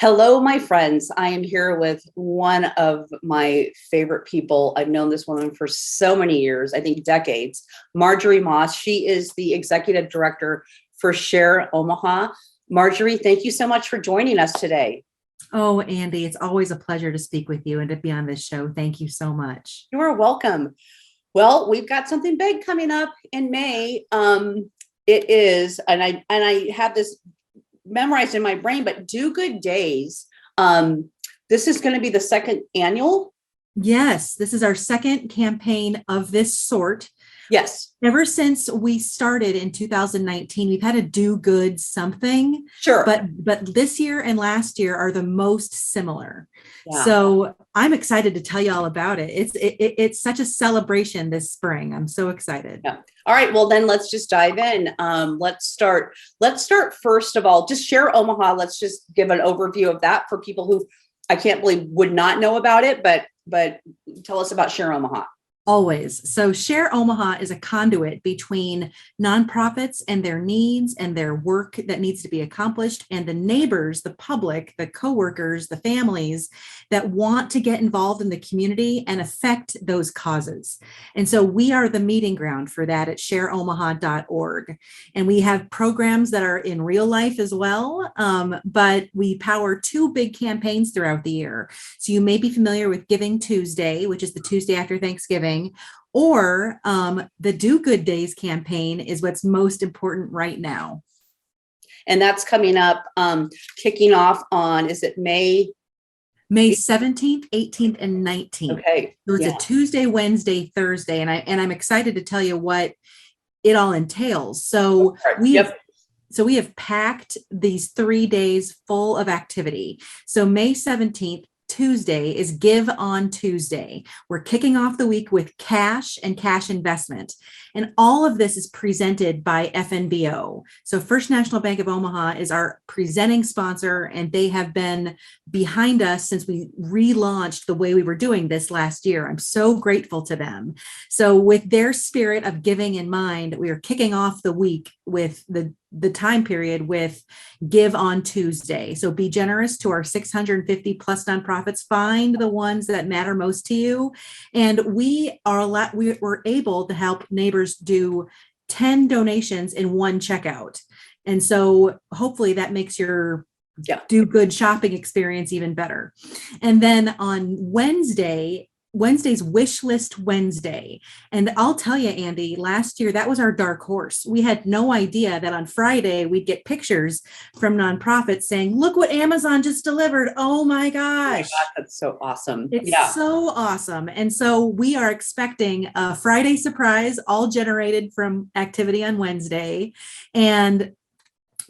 Hello, my friends. I am here with one of my favorite people. I've known this woman for so many years, I think decades, Marjorie Moss. She is the executive director for Share Omaha. Marjorie, thank you so much for joining us today. Oh, Andy, it's always a pleasure to speak with you and to be on this show. Thank you so much. You are welcome. Well, we've got something big coming up in May. It is, and I have this memorized in my brain, but Do Good Days. This is going to be the second annual. Yes, this is our second campaign of this sort. Yes. Ever since we started in 2019, we've had to do good something. Sure. But this year and last year are the most similar. Yeah. So I'm excited to tell you all about it. It's such a celebration this spring. I'm so excited. Yeah. All right. Well, then let's just dive in. Let's start first of all, just Share Omaha. Let's just give an overview of that for people who I can't believe would not know about it, but tell us about Share Omaha. Always. So Share Omaha is a conduit between nonprofits and their needs and their work that needs to be accomplished, and the neighbors, the public, the coworkers, the families that want to get involved in the community and affect those causes. And so we are the meeting ground for that at shareomaha.org. And we have programs that are in real life as well, but we power two big campaigns throughout the year. So you may be familiar with Giving Tuesday, which is the Tuesday after Thanksgiving, or the Do Good Days campaign is what's most important right now. And that's coming up, kicking off on, is it May 17th, 18th, and 19th. Okay. So it's a Tuesday, Wednesday, Thursday, and I'm excited to tell you what it all entails. So we have packed these 3 days full of activity. So May 17th, Tuesday is Give on Tuesday. We're kicking off the week with cash and cash investment. And all of this is presented by FNBO. So First National Bank of Omaha is our presenting sponsor, and they have been behind us since we relaunched the way we were doing this last year. I'm so grateful to them. So with their spirit of giving in mind, we are kicking off the week with the time period with Give on Tuesday. So be generous to our 650 plus nonprofits. Find the ones that matter most to you. And we're able to help neighbors do 10 donations in one checkout. And so hopefully that makes your do good shopping experience even better. And then on Wednesday's Wish List Wednesday. And I'll tell you, Andy, last year, that was our dark horse. We had no idea that on Friday, we'd get pictures from nonprofits saying, look what Amazon just delivered. Oh my gosh. Oh my God, that's so awesome. It's so awesome. And so we are expecting a Friday surprise, all generated from activity on Wednesday. And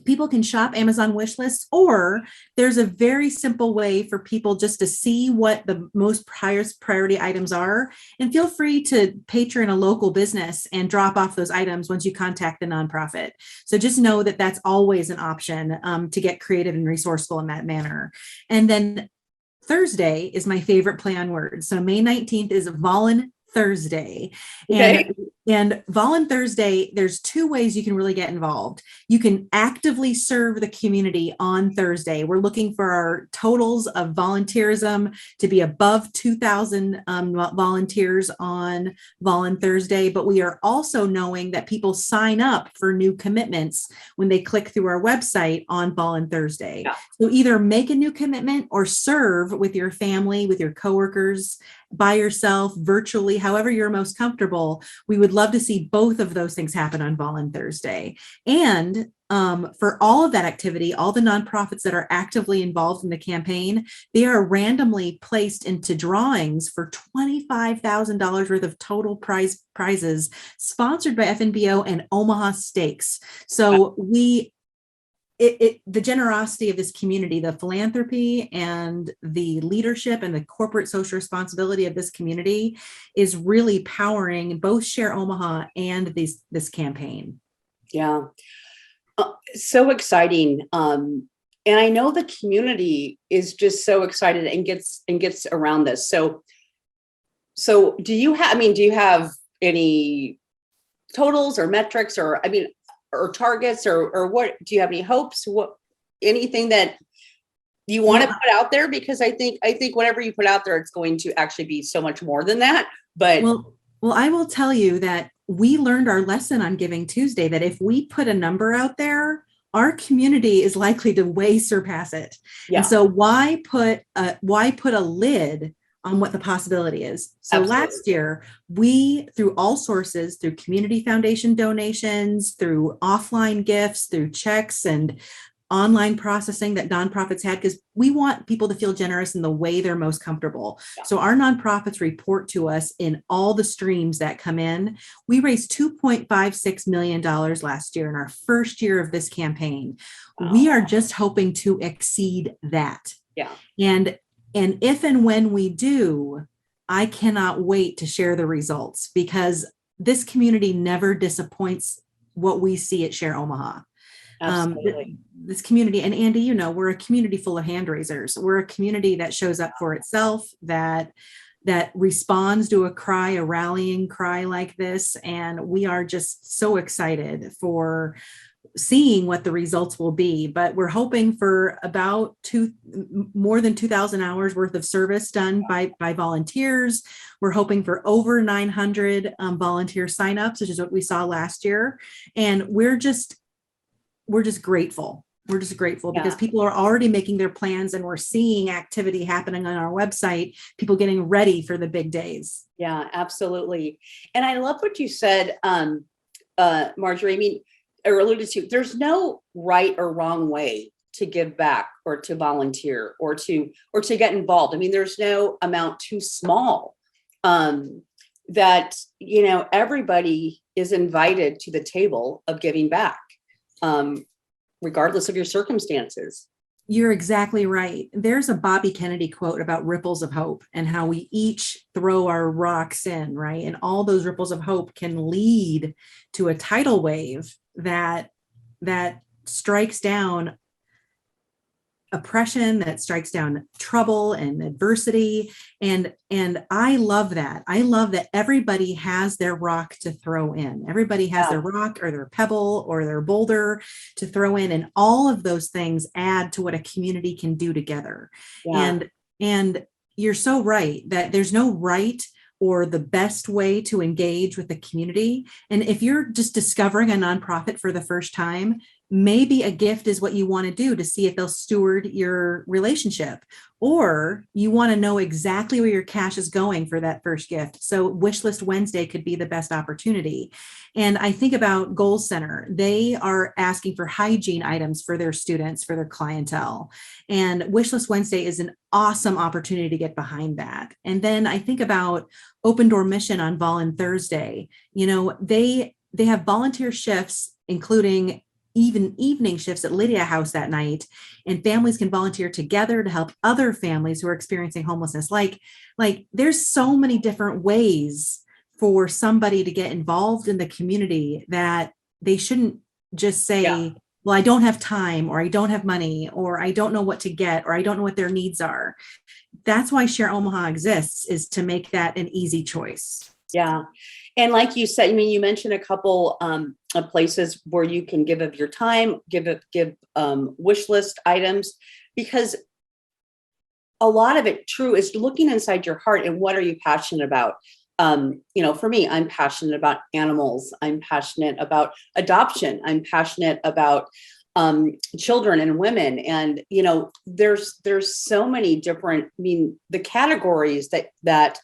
people can shop Amazon wish lists, or there's a very simple way for people just to see what the most priority items are, and feel free to patron a local business and drop off those items once you contact the nonprofit. So just know that that's always an option to get creative and resourceful in that manner. And then Thursday is my favorite play on words. So May 19th is Volun Thursday. Okay. And Volun Thursday, there's two ways you can really get involved. You can actively serve the community on Thursday. We're looking for our totals of volunteerism to be above 2,000 volunteers on Volun Thursday, but we are also knowing that people sign up for new commitments when they click through our website on Volun Thursday. Yeah. So either make a new commitment or serve with your family, with your coworkers, by yourself, virtually, however you're most comfortable. We would love to see both of those things happen on Volun Thursday. And for all of that activity, all the nonprofits that are actively involved in the campaign, they are randomly placed into drawings for $25,000 worth of total prizes sponsored by FNBO and Omaha Steaks. So the generosity of this community, the philanthropy and the leadership and the corporate social responsibility of this community is really powering both Share Omaha and this campaign. Yeah. So exciting. And I know the community is just so excited and gets around this. So do you have any totals or metrics or targets or what, do you have any hopes? Anything that Do you want to put out there? Because I think whatever you put out there, it's going to actually be so much more than that. But well, I will tell you that we learned our lesson on Giving Tuesday, that if we put a number out there, our community is likely to way surpass it. Yeah. And so why put a lid on what the possibility is? So Absolutely. Last year, we, through all sources, through community foundation donations, through offline gifts, through checks and online processing that nonprofits had, because we want people to feel generous in the way they're most comfortable. Yeah. So our nonprofits report to us in all the streams that come in. We raised $2.56 million last year in our first year of this campaign. Wow. We are just hoping to exceed that. Yeah. And if and when we do, I cannot wait to share the results, because this community never disappoints what we see at Share Omaha. This community, and Andy, you know, we're a community full of hand raisers. We're a community that shows up for itself, that responds to a rallying cry like this. And we are just so excited for seeing what the results will be. But we're hoping for about more than 2,000 hours worth of service done by volunteers. We're hoping for over 900 volunteer signups, which is what we saw last year. And we're just grateful. We're just grateful because people are already making their plans, and we're seeing activity happening on our website, people getting ready for the big days. Yeah, absolutely. And I love what you said, Marjorie. I mean, or alluded to, there's no right or wrong way to give back or to volunteer or to get involved. I mean, there's no amount too small, that, you know, everybody is invited to the table of giving back. Regardless of your circumstances. You're exactly right. There's a Bobby Kennedy quote about ripples of hope and how we each throw our rocks in, right? And all those ripples of hope can lead to a tidal wave that strikes down oppression, that strikes down trouble and adversity. And I love that. I love that everybody has their rock to throw in. Everybody has their rock or their pebble or their boulder to throw in. And all of those things add to what a community can do together. Yeah. And you're so right that there's no right or the best way to engage with the community. And if you're just discovering a nonprofit for the first time, maybe a gift is what you want to do to see if they'll steward your relationship, or you want to know exactly where your cash is going for that first gift. So Wish List Wednesday could be the best opportunity. And I think about Goals Center. They are asking for hygiene items for their students, for their clientele. And Wish List Wednesday is an awesome opportunity to get behind that. And then I think about Open Door Mission on Volun Thursday. You know, they have volunteer shifts, including even evening shifts at Lydia House that night, and families can volunteer together to help other families who are experiencing homelessness. Like there's so many different ways for somebody to get involved in the community that they shouldn't just say, well, I don't have time, or I don't have money, or I don't know what to get, or I don't know what their needs are. That's why Share Omaha exists, is to make that an easy choice. Yeah. And like you said, I mean, you mentioned a couple of places where you can give of your time, give wish list items, because a lot of it true is looking inside your heart and what are you passionate about? You know, for me, I'm passionate about animals. I'm passionate about adoption. I'm passionate about children and women. And, you know, there's so many different, I mean, the categories that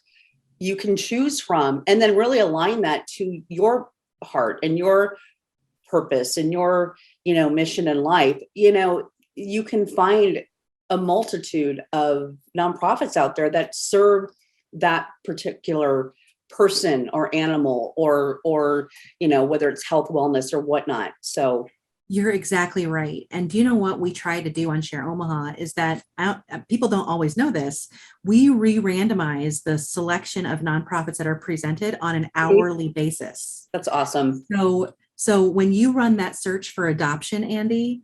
you can choose from, and then really align that to your heart and your purpose and your, you know, mission in life. You know, you can find a multitude of nonprofits out there that serve that particular person or animal or, you know, whether it's health, wellness or whatnot. So you're exactly right. And do you know what we try to do on Share Omaha is that people don't always know this. We re-randomize the selection of nonprofits that are presented on an hourly basis. That's awesome. So when you run that search for adoption, Andy,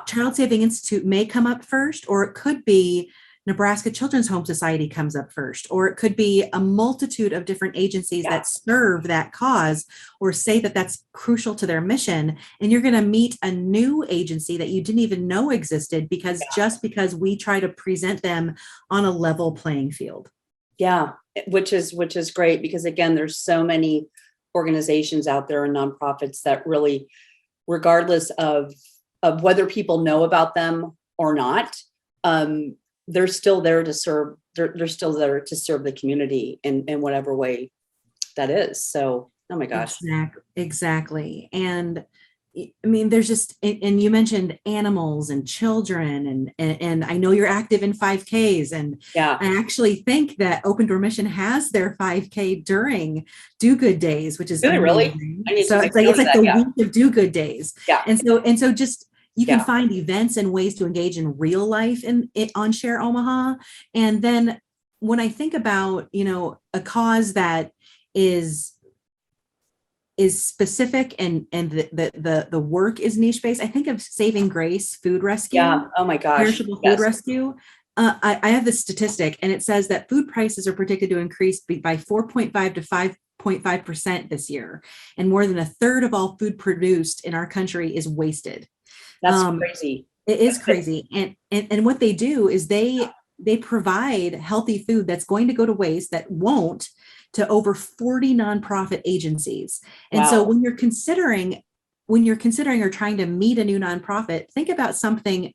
Child Saving Institute may come up first, or it could be Nebraska Children's Home Society comes up first, or it could be a multitude of different agencies that serve that cause or say that that's crucial to their mission. And you're going to meet a new agency that you didn't even know existed just because we try to present them on a level playing field. Yeah, which is great, because again, there's so many organizations out there and nonprofits that really, regardless of whether people know about them or not, they're still there to serve. They're still there to serve the community in whatever way that is. So, oh my gosh. Exactly. And I mean, there's just, and you mentioned animals and children, and I know you're active in 5Ks, and I actually think that Open Door Mission has their 5K during Do Good Days, which is really? So it's like the week of Do Good Days. Yeah. And so just you can find events and ways to engage in real life on Share Omaha. And then when I think about, a cause that is specific and the work is niche based, I think of Saving Grace Food Rescue. Yeah. Oh my gosh. Perishable Food Rescue. I have this statistic, and it says that food prices are predicted to increase by 4.5 to 5.5% this year, and more than a third of all food produced in our country is wasted. That's crazy. It is crazy, and what they do is they provide healthy food that's going to go to waste, that won't, to over 40 nonprofit agencies. And so when you're considering or trying to meet a new nonprofit, think about something.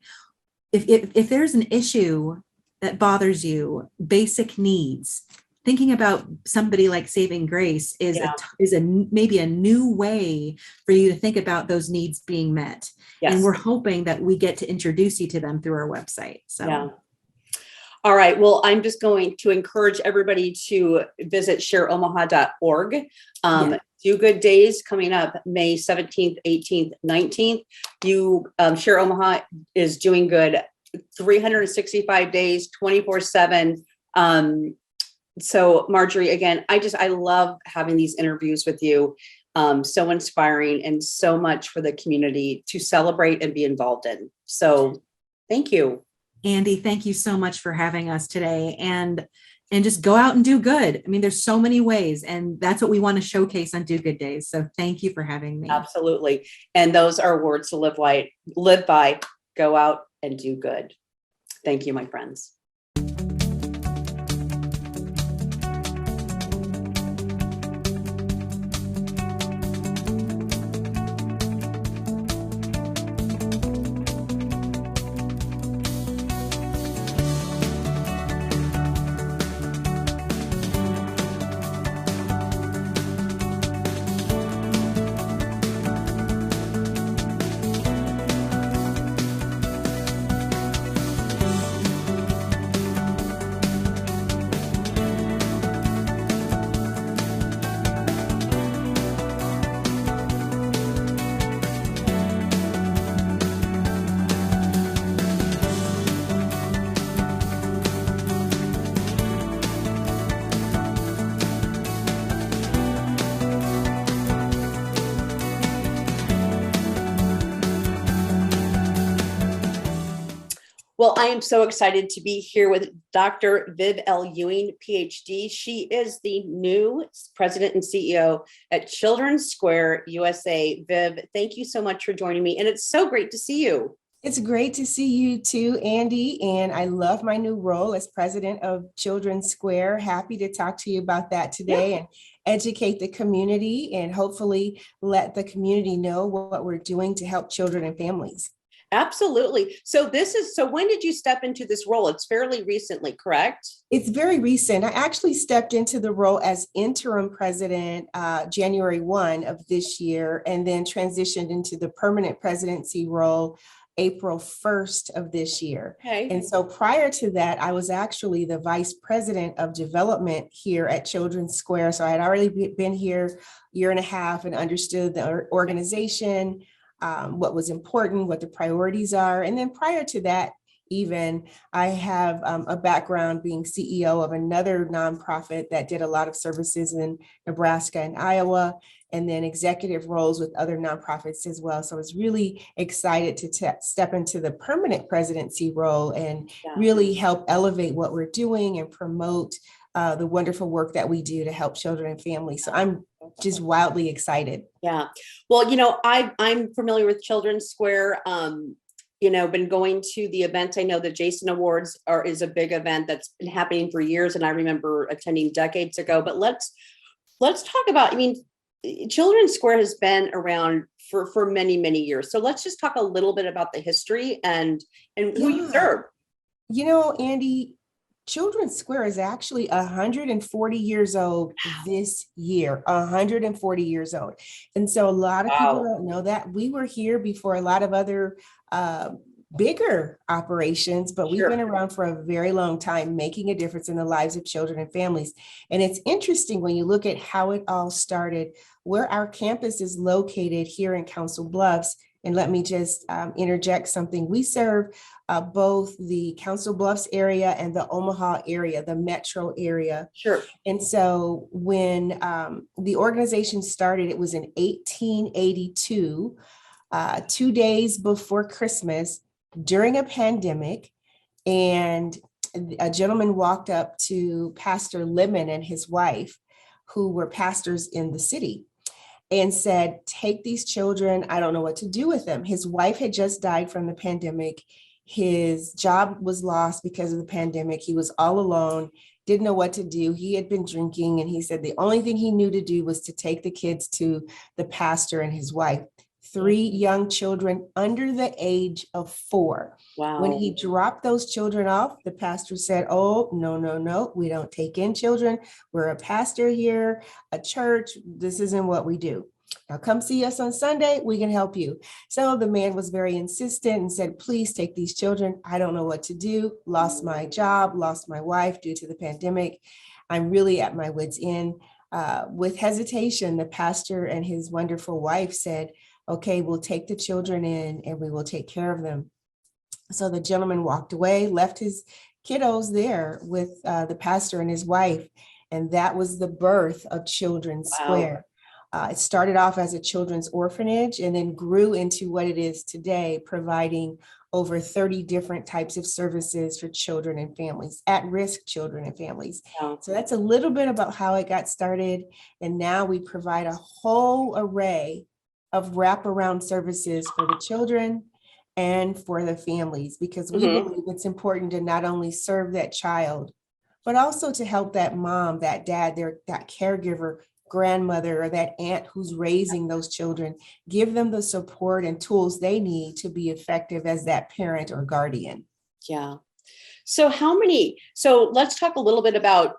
If there's an issue that bothers you, basic needs, thinking about somebody like Saving Grace is maybe a new way for you to think about those needs being met. Yes. And we're hoping that we get to introduce you to them through our website. So. Yeah. All right. Well, I'm just going to encourage everybody to visit shareomaha.org. Do Good Days coming up May 17th, 18th, 19th. Share Omaha is doing good 365 days, 24/7. So Marjorie, again, I love having these interviews with you. So inspiring, and so much for the community to celebrate and be involved in. So thank you. Andy, thank you so much for having us today, and just go out and do good. I mean, there's so many ways, and that's what we want to showcase on Do Good Days. So thank you for having me. Absolutely. And those are words to live by. Go out and do good. Thank you, my friends. Well, I am so excited to be here with Dr. Viv L. Ewing, PhD. She is the new president and CEO at Children's Square, U.S.A. Viv, thank you so much for joining me. And it's so great to see you. It's great to see you too, Andy. And I love my new role as president of Children's Square. Happy to talk to you about that today and educate the community, and hopefully let the community know what we're doing to help children and families. Absolutely. So when did you step into this role? It's fairly recently, correct? It's very recent. I actually stepped into the role as interim president January 1 of this year, and then transitioned into the permanent presidency role April 1st of this year. Okay. And so prior to that, I was actually the vice president of development here at Children's Square. So I had already been here a year and a half and understood the organization, what was important, what the priorities are. And then prior to that, even I have a background being CEO of another nonprofit that did a lot of services in Nebraska and Iowa. and then executive roles with other nonprofits as well. So I was really excited to step into the permanent presidency role and really help elevate what we're doing and promote the wonderful work that we do to help children and families. So I'm just wildly excited. Yeah. Well, I'm familiar with Children's Square. Been going to the event. I know the Jason Awards is a big event that's been happening for years, and I remember attending decades ago. But let's talk about, Children's Square has been around for many, many years. So let's just talk a little bit about the history and who you serve. Andy, Children's Square is actually 140 years old this year, 140 years old. And so a lot of people don't know that. We were here before a lot of other bigger operations, but we've been around for a very long time, making a difference in the lives of children and families. And it's interesting when you look at how it all started, where our campus is located here in Council Bluffs. And let me just interject something. We serve both the Council Bluffs area and the Omaha area, the metro area. Sure. And so when the organization started, it was in 1882, 2 days before Christmas, during a pandemic. And a gentleman walked up to Pastor Lemon and his wife, who were pastors in the city, and said, take these children. I don't know what to do with them. His wife had just died from the pandemic. His job was lost because of the pandemic. He was all alone, didn't know what to do. He had been drinking, and he said the only thing he knew to do was to take the kids to the pastor and his wife. 3 young children under the age of 4. Wow. When he dropped those children off, the pastor said, oh, no, we don't take in children. We're a pastor here, a church. This isn't what we do. Now come see us on Sunday. We can help you. So the man was very insistent and said, please take these children. I don't know what to do. Lost my job, lost my wife due to the pandemic. I'm really at my wit's end. With hesitation, the pastor and his wonderful wife said, okay, we'll take the children in and we will take care of them. So the gentleman walked away, left his kiddos there with the pastor and his wife. And that was the birth of Children's Square. It started off as a children's orphanage and then grew into what it is today, providing over 30 different types of services for children and families, at-risk children and families. Wow. So that's a little bit about how it got started. And now we provide a whole array of wraparound services for the children and for the families, because we believe it's important to not only serve that child, but also to help that mom, that dad, that caregiver, grandmother, or that aunt who's raising those children, give them the support and tools they need to be effective as that parent or guardian. Yeah. So let's talk a little bit about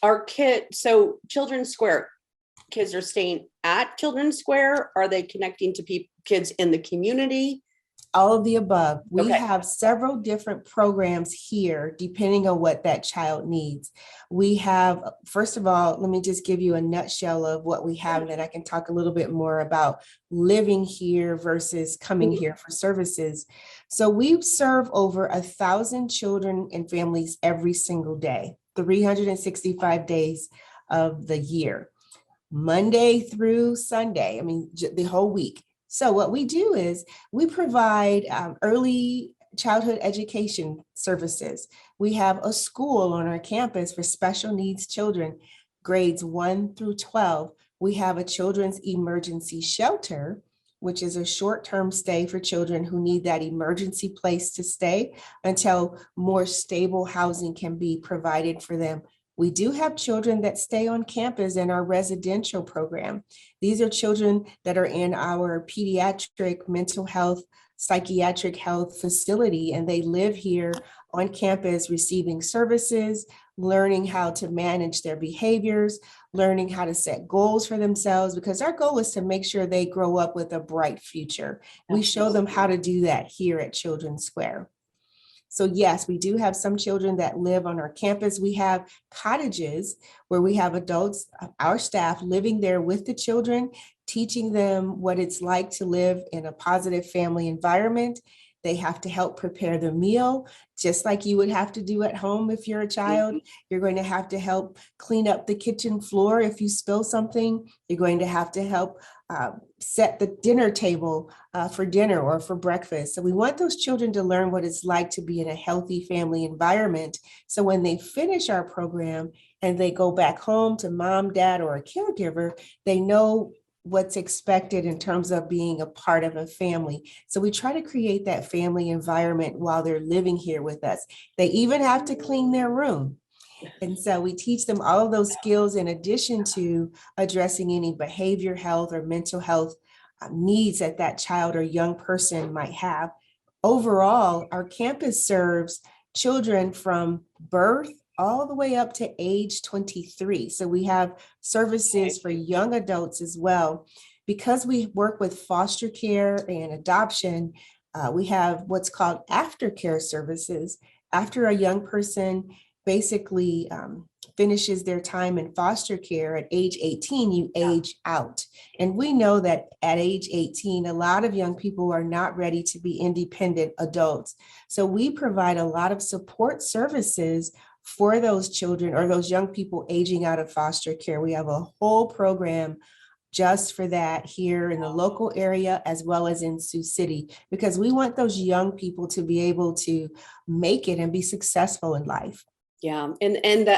our So Children's Square, kids are staying at Children's Square? Are they connecting to kids in the community? All of the above. We have several different programs here, depending on what that child needs. We have, first of all, let me just give you a nutshell of what we have, and then I can talk a little bit more about living here versus coming here for services. So we serve over 1,000 children and families every single day, 365 days of the year, Monday through Sunday. The whole week. So what we do is we provide early childhood education services. We have a school on our campus for special needs children, grades 1 through 12. We have a children's emergency shelter, which is a short-term stay for children who need that emergency place to stay until more stable housing can be provided for them. We do have children that stay on campus in our residential program. These are children that are in our pediatric mental health, psychiatric health facility, and they live here on campus receiving services, learning how to manage their behaviors, learning how to set goals for themselves, because our goal is to make sure they grow up with a bright future. We show them how to do that here at Children's Square. So yes, we do have some children that live on our campus. We have cottages where we have adults, our staff living there with the children, teaching them what it's like to live in a positive family environment. They have to help prepare the meal, just like you would have to do at home if you're a child. You're going to have to help clean up the kitchen floor if you spill something. You're going to have to help set the dinner table for dinner or for breakfast. So we want those children to learn what it's like to be in a healthy family environment. So when they finish our program and they go back home to mom, dad, or a caregiver, they know what's expected in terms of being a part of a family. So we try to create that family environment while they're living here with us. They even have to clean their room. And so we teach them all of those skills in addition to addressing any behavior health or mental health needs that that child or young person might have. Overall, our campus serves children from birth all the way up to age 23. So we have services for young adults as well. Because we work with foster care and adoption, we have what's called aftercare services. After a young person basically finishes their time in foster care at age 18, you age out. And we know that at age 18, a lot of young people are not ready to be independent adults. So we provide a lot of support services for those children or those young people aging out of foster care. We have a whole program just for that here in the local area as well as in Sioux City, because we want those young people to be able to make it and be successful in life. Yeah, and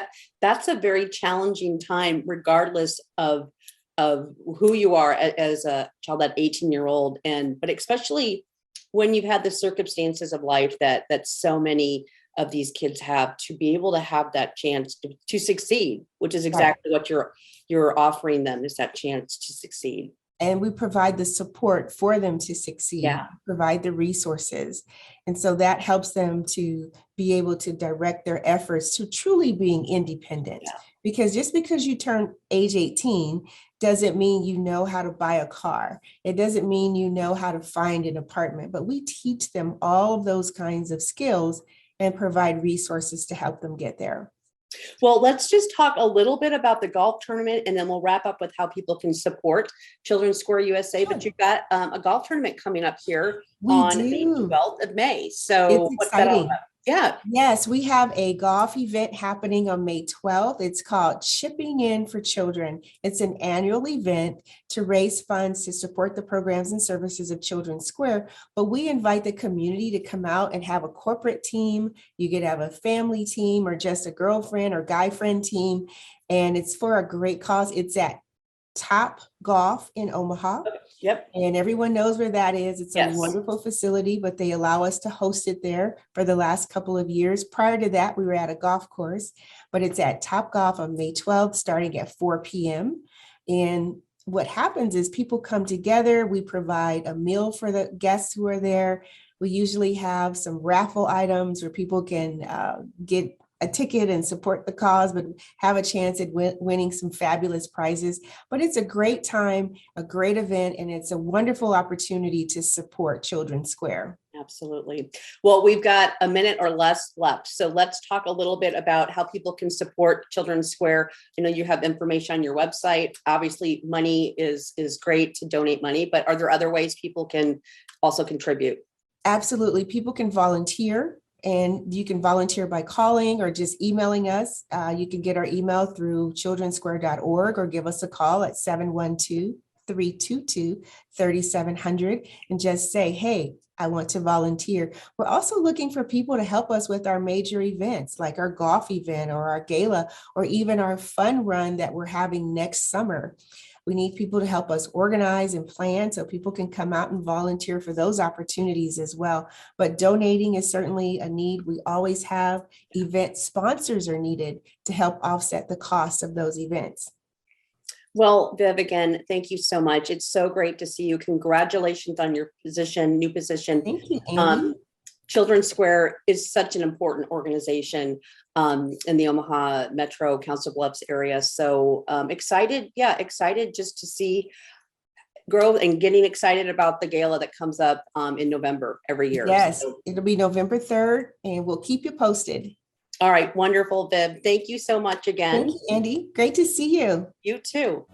that's a very challenging time, regardless of who you are as a child, that 18-year-old, but especially when you've had the circumstances of life that so many of these kids have, to be able to have that chance to succeed, which is exactly what you're offering them, is that chance to succeed. And we provide the support for them to succeed, provide the resources. And so that helps them to be able to direct their efforts to truly being independent. Because just because you turn age 18 doesn't mean you know how to buy a car. It doesn't mean you know how to find an apartment, but we teach them all of those kinds of skills and provide resources to help them get there. Well, let's just talk a little bit about the golf tournament, and then we'll wrap up with how people can support Children's Square USA. But you've got a golf tournament coming up here on the 12th of May. So it's exciting. Yeah. Yes, we have a golf event happening on May 12th. It's called Chipping In for Children. It's an annual event to raise funds to support the programs and services of Children's Square. But we invite the community to come out and have a corporate team. You could have a family team or just a girlfriend or guy friend team. And it's for a great cause. It's at Top Golf in Omaha. Yep. And everyone knows where that is. It's a wonderful facility, but they allow us to host it there for the last couple of years. Prior to that, we were at a golf course, but it's at Top Golf on May 12th, starting at 4 p.m. And what happens is people come together. We provide a meal for the guests who are there. We usually have some raffle items where people can get a ticket and support the cause, but have a chance at winning some fabulous prizes. But it's a great time, a great event, and it's a wonderful opportunity to support Children's Square. Absolutely. Well, we've got a minute or less left. So let's talk a little bit about how people can support Children's Square. I know you have information on your website. Obviously, money is great to donate money, but are there other ways people can also contribute? Absolutely. People can volunteer. And you can volunteer by calling or just emailing us. You can get our email through childrensquare.org or give us a call at 712-322-3700 and just say, hey, I want to volunteer. We're also looking for people to help us with our major events like our golf event or our gala or even our fun run that we're having next summer. We need people to help us organize and plan so people can come out and volunteer for those opportunities as well. But donating is certainly a need. We always have event sponsors are needed to help offset the cost of those events. Well, Viv, again, thank you so much. It's so great to see you. Congratulations on your new position. Thank you, Andy. Children's Square is such an important organization in the Omaha Metro Council Bluffs area. So excited just to see growth and getting excited about the gala that comes up in November every year. Yes, so, it'll be November 3rd and we'll keep you posted. All right, wonderful, Viv. Thank you so much again. Thank you, Andy. Great to see you. You too.